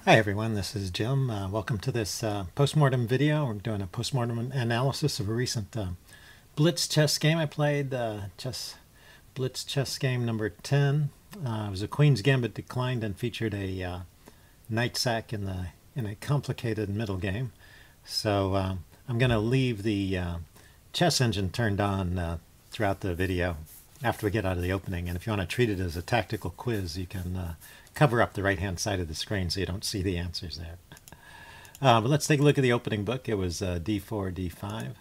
Hi everyone, this is Jim. Welcome to this postmortem video. We're doing a postmortem analysis of a recent Blitz chess game I played, Blitz chess game number 10. It was a Queen's Gambit declined and featured a knight sack in a complicated middle game. So I'm going to leave the chess engine turned on throughout the video after we get out of the opening. And if you want to treat it as a tactical quiz, you can cover up the right-hand side of the screen so you don't see the answers there. But let's take a look at the opening book. It was d4, d5.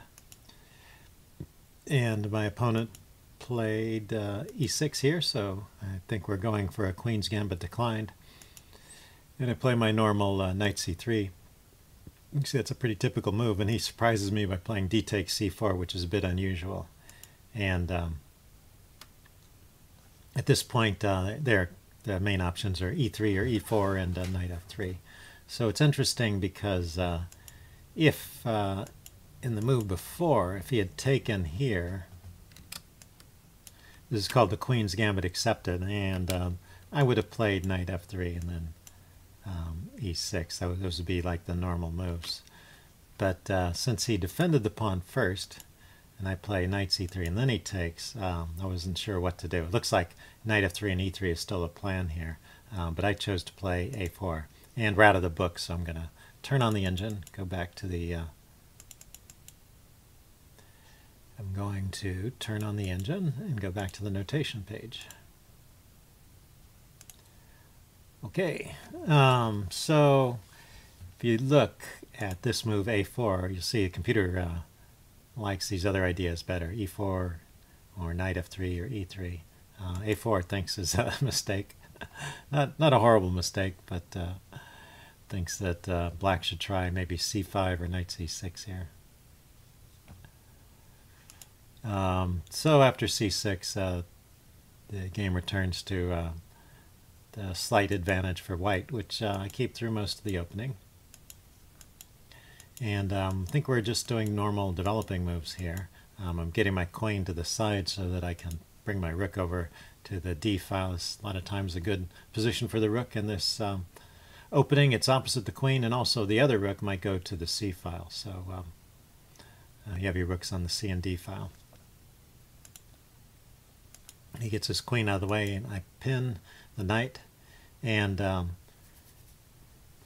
And my opponent played e6 here, so I think we're going for a Queen's Gambit declined. And I play my normal knight c3. You can see that's a pretty typical move, and he surprises me by playing d takes c4, which is a bit unusual. And at this point, the main options are e3 or e4 and knight f3. So it's interesting because if in the move before, if he had taken here, this is called the Queen's Gambit accepted, and I would have played knight f3 and then e6. Those would be like the normal moves. But since he defended the pawn first, and I play knight c3 and then he takes, I wasn't sure what to do. It looks like knight f3 and e3 is still a plan here, but I chose to play a4. And we're out of the book, so I'm going to turn on the engine, go back to the... I'm going to turn on the engine and go back to the notation page. Okay, so if you look at this move a4, you'll see the computer likes these other ideas better, e4 or knight f3 or e3. A4 thinks is a mistake. not a horrible mistake, but thinks that black should try maybe c5 or knight c6 here. So after c6, the game returns to the slight advantage for white, which I keep through most of the opening. And I think we're just doing normal developing moves here. I'm getting my queen to the side so that I can bring my rook over to the d file. It's a lot of times a good position for the rook in this opening. It's opposite the queen, and also the other rook might go to the c file. So you have your rooks on the c and d file. He gets his queen out of the way, and I pin the knight. And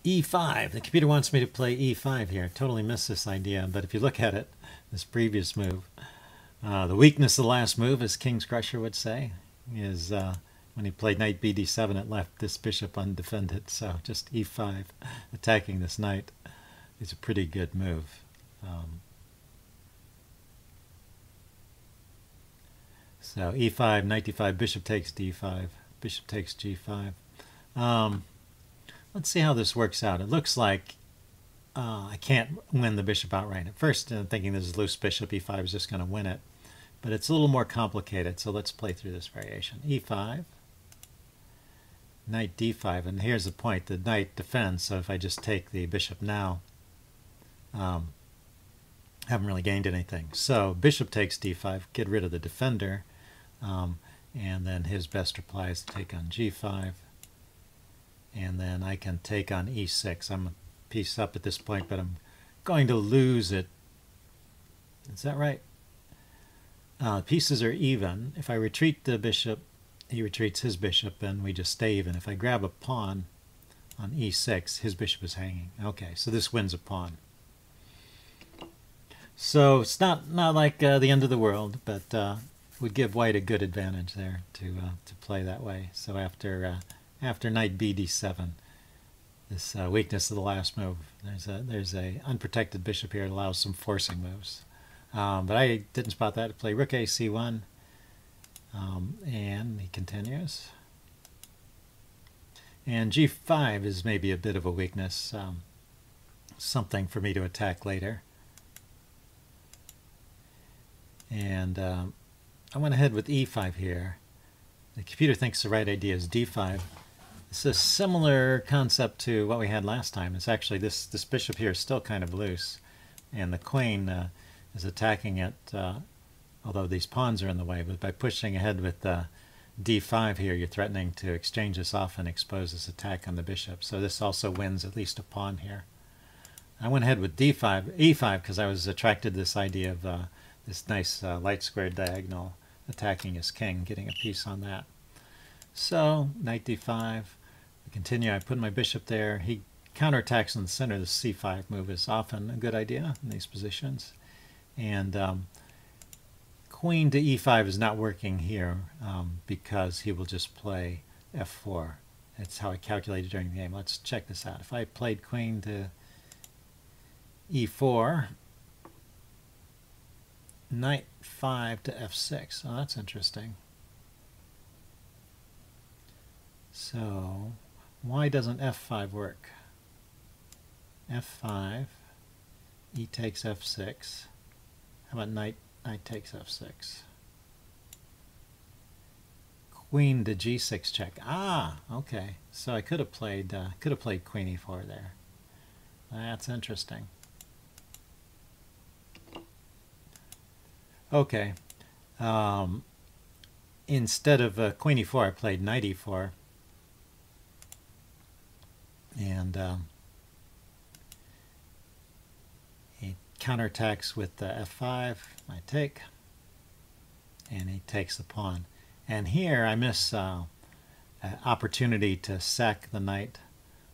e5. The computer wants me to play e5 here. Totally missed this idea, but if you look at it, this previous move, the weakness of the last move, as King's Crusher would say, is when he played knight bd7, it left this bishop undefended. So just e5, attacking this knight, is a pretty good move. So e5, knight d5, bishop takes d5, bishop takes g5. Let's see how this works out. It looks like I can't win the bishop outright. At first, thinking this is loose bishop, e5 is just going to win it. But it's a little more complicated, so let's play through this variation. e5, knight d5, and here's the point. The knight defends, so if I just take the bishop now, haven't really gained anything. So bishop takes d5, get rid of the defender, and then his best reply is to take on g5. And then I can take on e6. I'm a piece up at this point, but I'm going to lose it. Is that right? Pieces are even. If I retreat the bishop, he retreats his bishop, and we just stay even. If I grab a pawn on e6, his bishop is hanging. Okay, so this wins a pawn. So it's not like the end of the world, but would give white a good advantage there to play that way. So after knight bd7, this weakness of the last move, there's a unprotected bishop here that allows some forcing moves. But I didn't spot that. I play rook a c1, and he continues. And g5 is maybe a bit of a weakness, something for me to attack later. And I went ahead with e5 here. The computer thinks the right idea is d5. It's a similar concept to what we had last time. It's actually this bishop here is still kind of loose, and the queen is attacking it, although these pawns are in the way. But by pushing ahead with d5 here, you're threatening to exchange this off and expose this attack on the bishop. So this also wins at least a pawn here. I went ahead with e5 because I was attracted to this idea of this nice light squared diagonal attacking his king, getting a piece on that. So knight d5, I continue. I put my bishop there. He counterattacks in the center. The c5 move is often a good idea in these positions. And queen to e5 is not working here because he will just play f4. That's how I calculated during the game. Let's check this out. If I played queen to e4, knight 5 to f6. Oh, that's interesting. So why doesn't f5 work? f5, e takes f6. How about knight takes f6? Queen to g6 check. Ah, okay. So I could have played queen e4 there. That's interesting. Okay. Instead of queen e4, I played knight e4. And he counterattacks with the f5, I take, and he takes the pawn. And here I miss an opportunity to sack the knight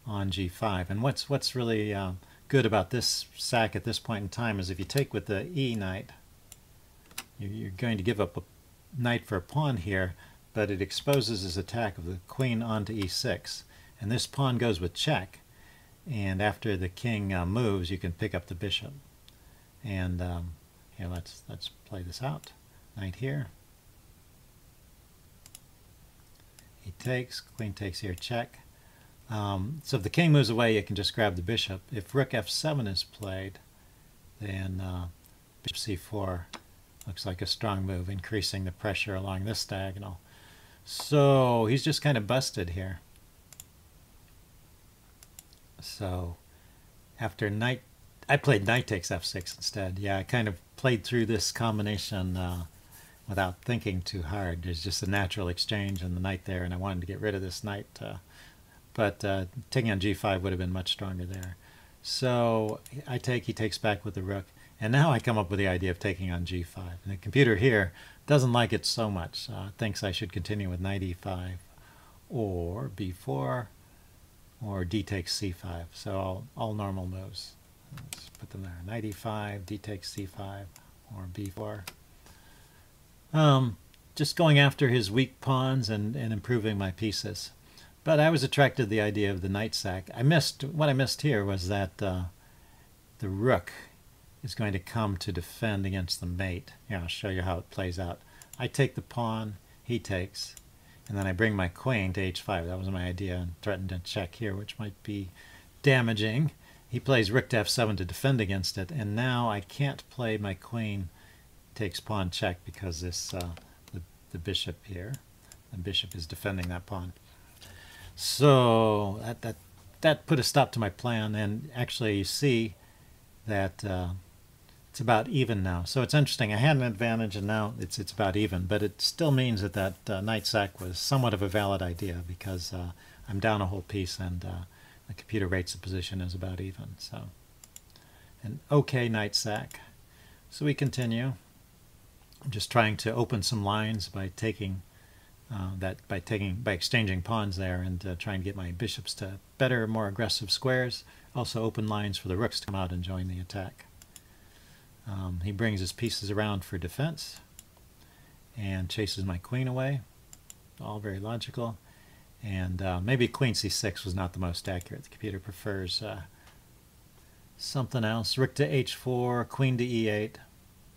on g5. And what's really good about this sack at this point in time is if you take with the e knight, you're going to give up a knight for a pawn here, but it exposes his attack of the queen onto e6. And this pawn goes with check, and after the king moves, you can pick up the bishop. And here, let's play this out. Knight here. He takes, queen takes here, check. So if the king moves away, you can just grab the bishop. If rook f7 is played, then bishop c4 looks like a strong move, increasing the pressure along this diagonal. So he's just kind of busted here. So after knight, I played knight takes f6 instead. Yeah, I kind of played through this combination without thinking too hard. There's just a natural exchange and the knight there, and I wanted to get rid of this knight. But taking on g5 would have been much stronger there. So I take, he takes back with the rook. And now I come up with the idea of taking on g5. And the computer here doesn't like it so much. Thinks I should continue with knight e5 or b4 or d takes c5. So all normal moves. Let's put them there. Knight e5, d takes c5, or b4. Just going after his weak pawns and improving my pieces. But I was attracted to the idea of the knight sack. What I missed here was that the rook is going to come to defend against the mate. Here, I'll show you how it plays out. I take the pawn, he takes, and then I bring my queen to h5. That was my idea, and threatened to check here, which might be damaging. He plays rook to f7 to defend against it, and now I can't play my queen takes pawn check because this the bishop here, the bishop is defending that pawn. So that put a stop to my plan, and actually you see that it's about even now. So it's interesting. I had an advantage, and now it's about even. But it still means that knight sack was somewhat of a valid idea because I'm down a whole piece, and the computer rates the position as about even. So an okay knight sack. So we continue. I'm just trying to open some lines by taking by exchanging pawns there, and trying to get my bishops to better, more aggressive squares. Also open lines for the rooks to come out and join the attack. He brings his pieces around for defense and chases my queen away. All very logical. And maybe queen c6 was not the most accurate. The computer prefers something else. Rook to h4, queen to e8,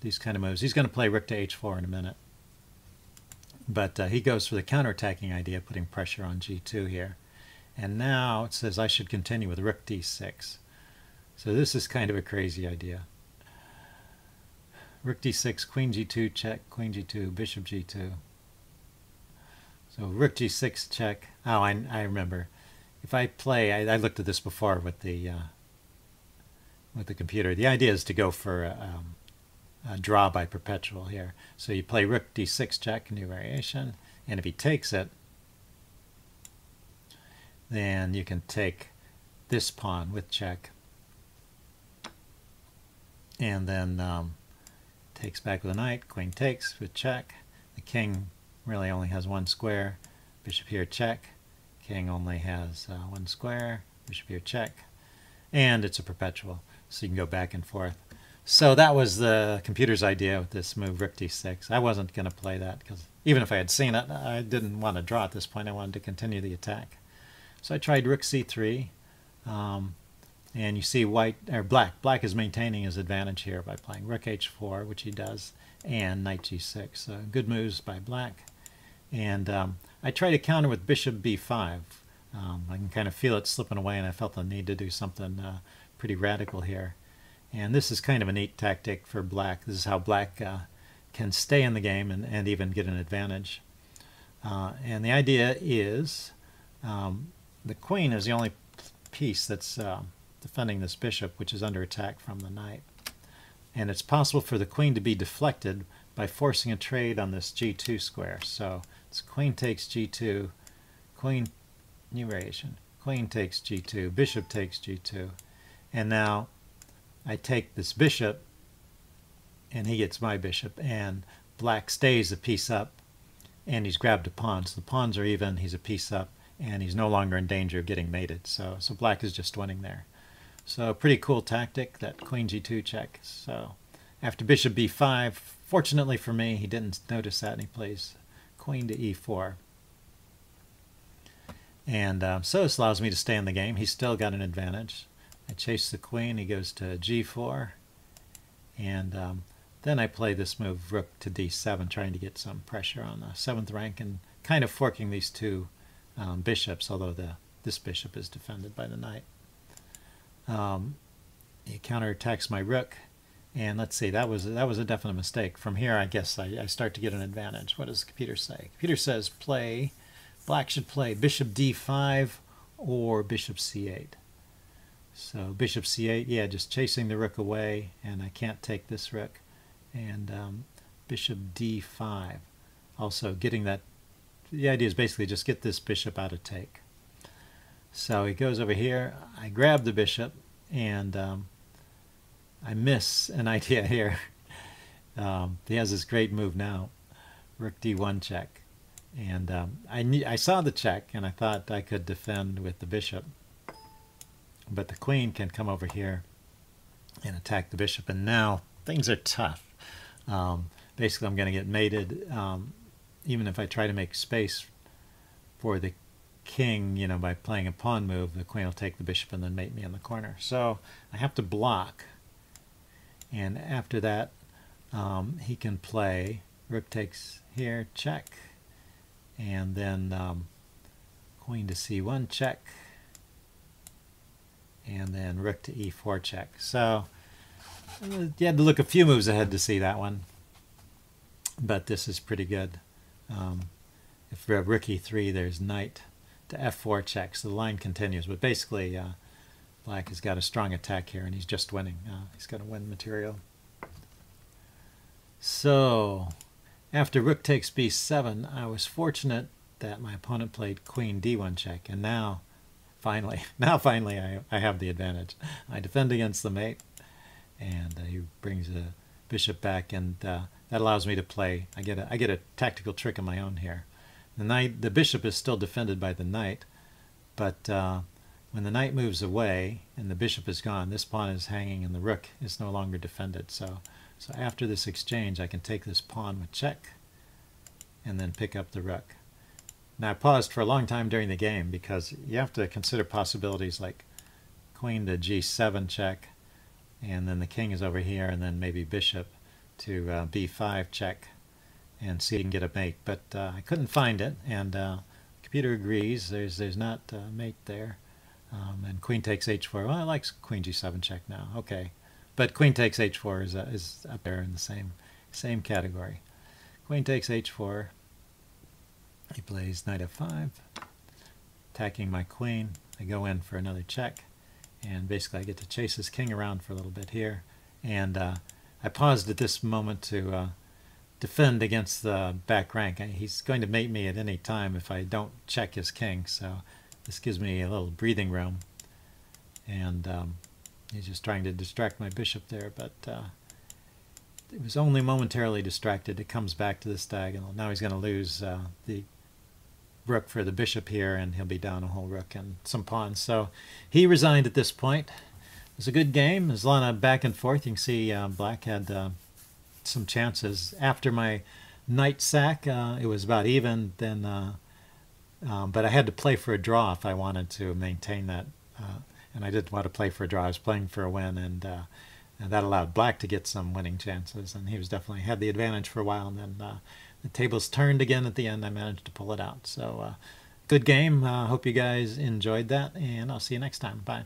these kind of moves. He's going to play rook to h4 in a minute. But he goes for the counterattacking idea, putting pressure on g2 here. And now it says I should continue with rook d6. So this is kind of a crazy idea. Rook d6, queen g2, check, queen g2, bishop g2. So rook g6 check. Oh, I remember. If I play, I looked at this before with the computer. The idea is to go for a draw by perpetual here. So you play rook d6 check, new variation. And if he takes it, then you can take this pawn with check, and then takes back with a knight, queen takes with check. The king really only has one square, bishop here check, king only has one square, bishop here check, and it's a perpetual, so you can go back and forth. So that was the computer's idea with this move rook d6. I wasn't going to play that because even if I had seen it, I didn't want to draw at this point. I wanted to continue the attack. So I tried rook c3, and you see black is maintaining his advantage here by playing rook h4, which he does, and knight g6. So good moves by black. And I tried to counter with bishop b5. I can kind of feel it slipping away, and I felt the need to do something pretty radical here. And this is kind of a neat tactic for black. This is how black can stay in the game and even get an advantage. And the idea is the queen is the only piece that's defending this bishop, which is under attack from the knight. And it's possible for the queen to be deflected by forcing a trade on this g2 square. So it's queen takes g2, queen, new variation, queen takes g2, bishop takes g2, and now I take this bishop and he gets my bishop, and black stays a piece up, and he's grabbed a pawn. So the pawns are even, he's a piece up, and he's no longer in danger of getting mated. So black is just winning there. So a pretty cool tactic, that queen g2 check. So after bishop b5, fortunately for me, he didn't notice that, and he plays queen to e4. And so this allows me to stay in the game. He's still got an advantage. I chase the queen, he goes to g4, and then I play this move rook to d7, trying to get some pressure on the 7th rank and kind of forking these two bishops, although this bishop is defended by the knight. He counterattacks my rook, and let's see, that was a definite mistake. From here, I guess I start to get an advantage. What does the computer say? The computer says black should play bishop d5 or bishop c8. So bishop c8, yeah, just chasing the rook away, and I can't take this rook. And bishop d5, also getting that. The idea is basically just get this bishop out of take. So he goes over here, I grab the bishop, and I miss an idea here. He has this great move now, rook d1 check. And I saw the check, and I thought I could defend with the bishop. But the queen can come over here and attack the bishop, and now things are tough. Basically, I'm going to get mated, even if I try to make space for the king, you know, by playing a pawn move. The queen will take the bishop and then mate me in the corner. So I have to block, and after that, he can play rook takes here, check, and then queen to c1 check, and then rook to e4 check. So you had to look a few moves ahead to see that one, but this is pretty good. If we have rook e3, there's knight to f4 check, so the line continues. But basically, black has got a strong attack here, and he's just winning. He's got to win material. So after rook takes b7, I was fortunate that my opponent played queen d1 check, and now finally I have the advantage. I defend against the mate, and he brings a bishop back, and that allows me to play. I get a tactical trick of my own here. The bishop is still defended by the knight, but when the knight moves away and the bishop is gone, this pawn is hanging and the rook is no longer defended. So after this exchange, I can take this pawn with check and then pick up the rook. Now I paused for a long time during the game because you have to consider possibilities like queen to g7 check, and then the king is over here, and then maybe bishop to b5 check, and see if you can get a mate. But I couldn't find it, and the computer agrees there's not a mate there. And queen takes h4. Well, I like queen g7 check now. Okay, but queen takes h4 is up there in the same category. Queen takes h4. He plays knight f5, attacking my queen. I go in for another check, and basically I get to chase this king around for a little bit here. And I paused at this moment to defend against the back rank. He's going to mate me at any time if I don't check his king, so this gives me a little breathing room. And he's just trying to distract my bishop there, but it was only momentarily distracted. It comes back to this diagonal. Now he's going to lose the rook for the bishop here, and he'll be down a whole rook and some pawns. So he resigned at this point. It was a good game. There's a lot of back and forth. You can see black had some chances. After my knight sack, it was about even then, but I had to play for a draw if I wanted to maintain that, and I didn't want to play for a draw. I was playing for a win, and that allowed black to get some winning chances, and he was definitely had the advantage for a while, and then the tables turned again at the end. I managed to pull it out. So good game. Hope you guys enjoyed that, and I'll see you next time. Bye.